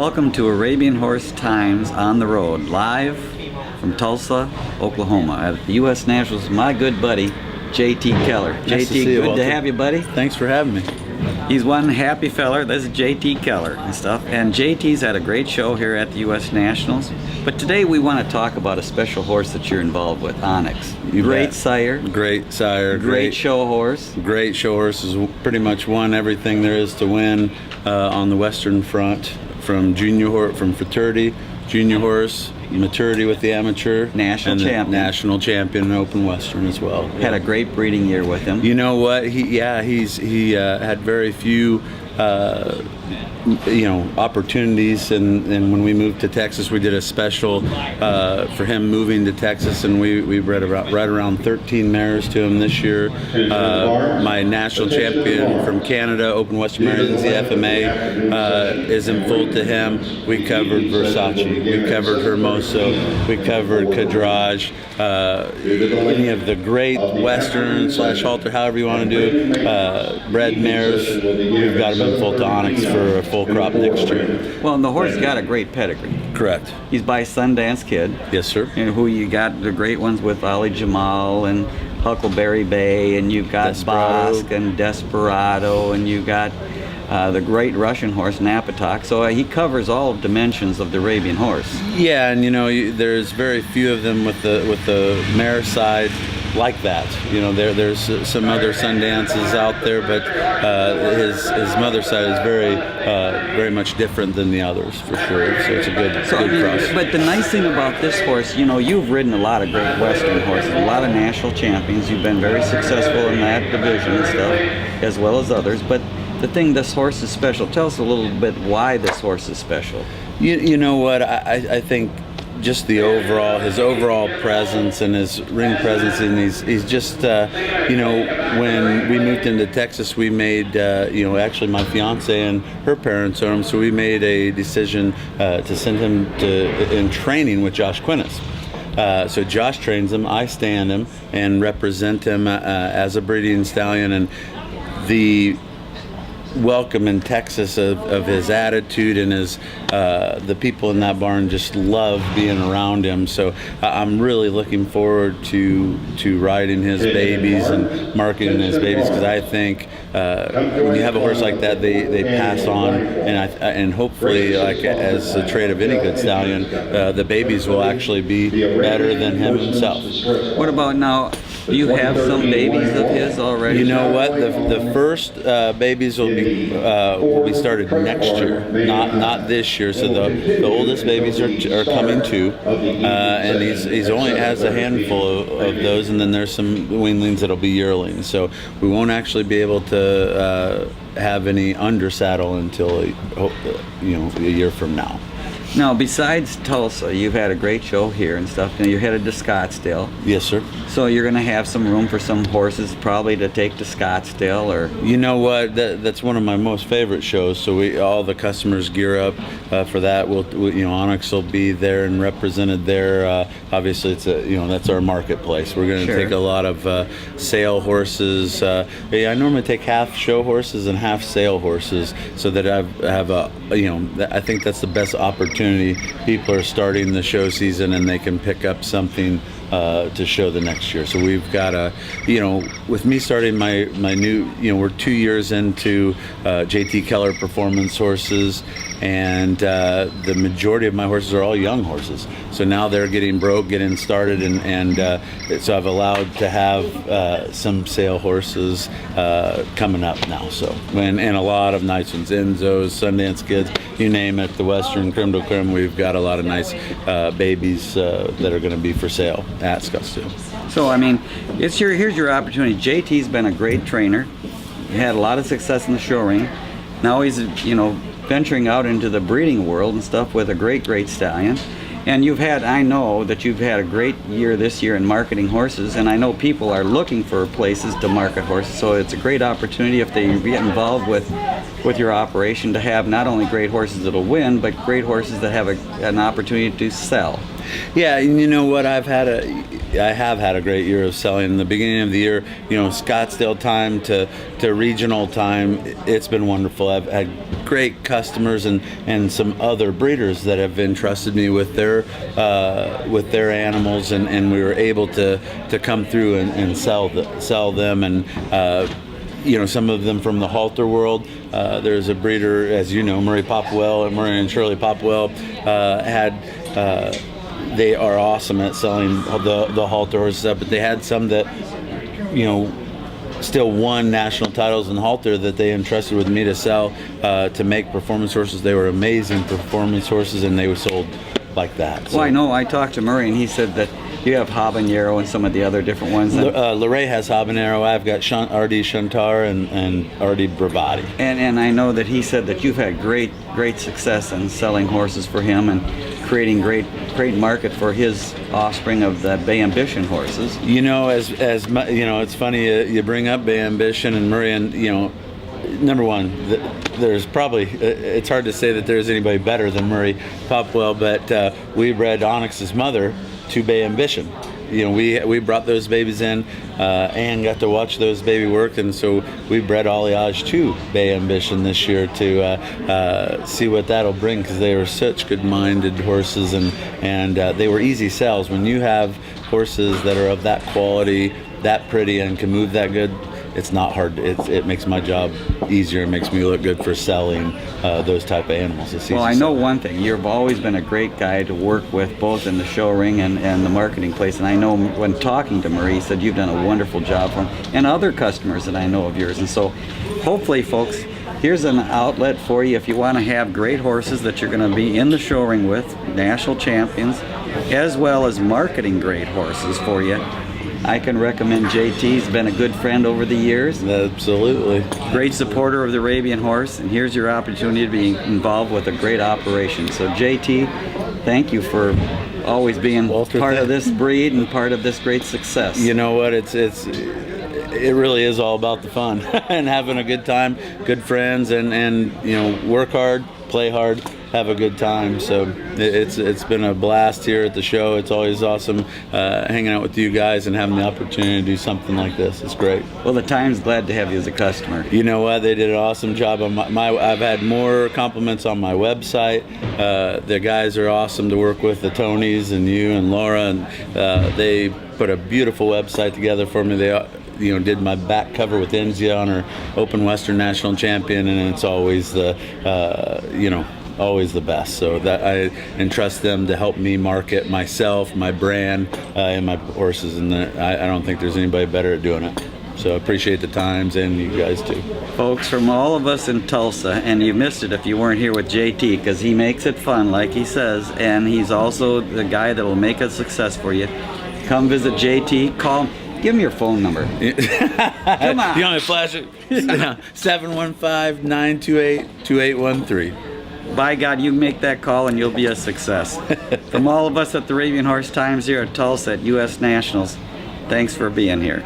Welcome to Arabian Horse Times on the Road, live from Tulsa, Oklahoma, at the U.S. Nationals. My good buddy, J.T. Keller. Nice J.T., good to have you, buddy. Thanks for having me. He's one happy feller. This is J.T. Keller and stuff. And J.T.'s had a great show here at the U.S. Nationals. But today we want to talk about a special horse that you're involved with, Onyx. Great sire. Great sire. Great show horse. Great show horse. Has pretty much won everything there is to win on the Western front, from fraternity, junior horse, maturity with the amateur, national champion and open Western as well. Had a great breeding year with him. You know what? He had very few opportunities, and when we moved to Texas, we did a special for him moving to Texas, and we bred right around 13 mares to him this year. My national champion from Canada, Open Western Marylands, the FMA, is in full to him. We covered Versace, we covered Hermoso, we covered Kadraj, any of the great Western / halter, however you want to do, bred mares. We've got him in full to Onyx for a full crop next year. Well, and the horse got a great pedigree. Correct. He's by Sundance Kid. Yes, sir. And who you got the great ones with Ali Jamal and Huckleberry Bay, and you've got Desperado. Bosk and Desperado, and you got the great Russian horse Napatak. So he covers all dimensions of the Arabian horse. Yeah, and there's very few of them with the mare side like that. There's some other Sundances out there, but his mother side is very much different than the others, for sure. So it's a good cross. But the nice thing about this horse, you've ridden a lot of great Western horses, a lot of national champions. You've been very successful in that division and stuff, as well as others. But the thing, this horse is special. Tell us a little bit why this horse is special. You know what? I think just his overall presence and his ring presence, and he's just, when we moved into Texas, we made, actually my fiance and her parents are him, so we made a decision to send him in training with Josh Quinnis. So Josh trains him, I stand him and represent him as a breeding stallion, and the welcome in Texas of his attitude and his the people in that barn just love being around him. So I'm really looking forward to riding his babies and marketing his babies, because I think when you have a horse like that, they pass on, and hopefully, like as a trait of any good stallion, the babies will actually be better than him himself. What about now? Do you have some babies of his already? You know what? The first babies will be started next year, not this year. So the oldest babies are coming too, and he's only has a handful of those, and then there's some weanlings that'll be yearlings. So we won't actually be able to have any under saddle until a year from now. Now, besides Tulsa, you've had a great show here and stuff. Now, you're headed to Scottsdale. Yes, sir. So you're going to have some room for some horses probably to take to Scottsdale, or? You know what? That's one of my most favorite shows. So all the customers gear up for that. Onyx will be there and represented there. Obviously, that's our marketplace. We're going to take a lot of sale horses. I normally take half show horses and half sale horses, so that I have I think that's the best opportunity. People are starting the show season and they can pick up something to show the next year. So we've got with me starting my new, we're 2 years into J.T. Keller performance horses, and the majority of my horses are all young horses. So now they're getting started, and so I've allowed to have some sale horses coming up now. So and a lot of nice ones, Enzos, Sundance Kids, you name it, the Western Creme de Creme. We've got a lot of nice babies that are going to be for sale at Scottsdale. So here's your opportunity. JT's been a great trainer. He had a lot of success in the show ring. Now he's venturing out into the breeding world and stuff with a great stallion. And I know that you've had a great year this year in marketing horses, and I know people are looking for places to market horses, so it's a great opportunity if they get involved with your operation to have not only great horses that'll win, but great horses that have an opportunity to sell. Yeah, and you know what? I have had a great year of selling. In the beginning of the year, Scottsdale time to regional time, it's been wonderful. I've had great customers and some other breeders that have entrusted me with their animals, and we were able to come through and sell them, and some of them from the halter world. There's a breeder, as you know, Murray and Shirley Popwell they are awesome at selling the halter horses up, but they had some that still won national titles in halter that they entrusted with me to sell to make performance horses. They were amazing performance horses, and they were sold like that. Well, I know. I talked to Murray, and he said that you have Habanero and some of the other different ones. Luray has Habanero. I've got R.D. Shantar and R.D. Bravati. And I know that he said that you've had great success in selling horses for him and creating great market for his offspring of the Bay Ambition horses. It's funny you bring up Bay Ambition and Murray, and number one, there's probably, it's hard to say that there's anybody better than Murray Popwell, but we bred Onyx's mother to Bay Ambition. We brought those babies in and got to watch those baby work, and so we bred Alliage to Bay Ambition this year to see what that'll bring, because they were such good-minded horses, and they were easy sells. When you have horses that are of that quality, that pretty, and can move that good, it's not hard. It makes my job easier. It makes me look good for selling those type of animals. Well, I know one thing. You've always been a great guy to work with, both in the show ring and the marketing place. And I know when talking to Murray, he said you've done a wonderful job for him, and other customers that I know of yours. And so hopefully, folks, here's an outlet for you if you want to have great horses that you're going to be in the show ring with, national champions, as well as marketing great horses for you. I can recommend JT. He's been a good friend over the years. Absolutely. Great supporter of the Arabian horse, and here's your opportunity to be involved with a great operation. So JT, thank you for always being part of this breed and part of this great success. You know what? It really is all about the fun and having a good time, good friends, and work hard, play hard, have a good time. So it's been a blast here at the show. It's always awesome hanging out with you guys and having the opportunity to do something like this. It's great. Well, the Time's glad to have you as a customer. You know what? They did an awesome job on I've had more compliments on my website. The guys are awesome to work with, the Tonys and you and Laura, and they put a beautiful website together for me. They did my back cover with Enzia on her Open Western National Champion, and it's always always the best. So that I entrust them to help me market myself, my brand, and my horses, and I don't think there's anybody better at doing it. So I appreciate the Times and you guys too. Folks, from all of us in Tulsa, and you missed it if you weren't here with JT, because he makes it fun, like he says, and he's also the guy that will make a success for you. Come visit JT, call him. Give me your phone number. Come on. You want me to flash it? 715-928-2813. By God, you make that call and you'll be a success. From all of us at the Arabian Horse Times here at Tulsa at U.S. Nationals, thanks for being here.